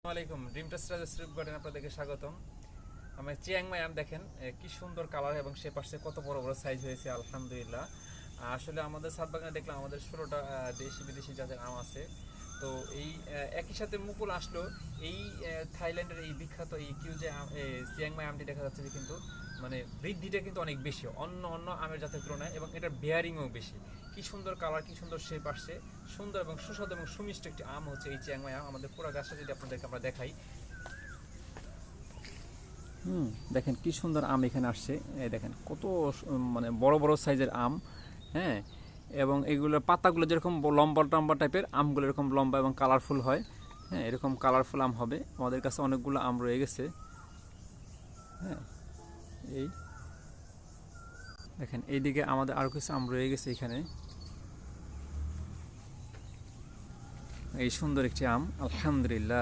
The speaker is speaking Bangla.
আসসালামাইকুম ড্রিম টেস্ট স্ট্রিপ গার্ডেন আপনাদেরকে স্বাগতম। আমার চিয়াংমাই আম দেখেন কি সুন্দর কালার এবং সে পাশে কত বড় বড় সাইজ হয়েছে আলহামদুলিল্লাহ। আসলে আমাদের ছাদ বাগানে দেখলাম আমাদের 16টা দেশি বিদেশি জাতের আম আছে। তো এই একই সাথে মুকুল আসলো এই থাইল্যান্ডের এই বিখ্যাত এই কিউজে চিয়াংমাই আমটি দেখা যাচ্ছে যে কিন্তু মানে বৃদ্ধিটা কিন্তু অনেক বেশি অন্য অন্য আমের জাতের তুলনায়, এবং এটার বেয়ারিংও বেশি। কি সুন্দর কালার, কি সুন্দর শেপ আসছে, সুন্দর এবং সুস্বাদু এবং সুমিষ্ট একটি আম হচ্ছে এই চিয়াংমাই আম। আমাদের পুরো গাছটা যদি আপনাদেরকে আমরা দেখাই, দেখেন কি সুন্দর আম এখানে আসছে। এই দেখেন কত মানে বড় বড় সাইজের আম। হ্যাঁ, এবং এগুলোর পাতাগুলো যেরকম লম্বা টম্বা টাইপের, আমগুলো এরকম লম্বা এবং কালারফুল হয়। হ্যাঁ, এরকম কালারফুল আম হবে। আমাদের কাছে অনেকগুলো আম রয়ে গেছে। হ্যাঁ, এই দেখেন এইদিকে আমাদের আরও কিছু আম রয়ে গেছে এখানে। এই সুন্দর একটি আম আলহামদুলিল্লাহ।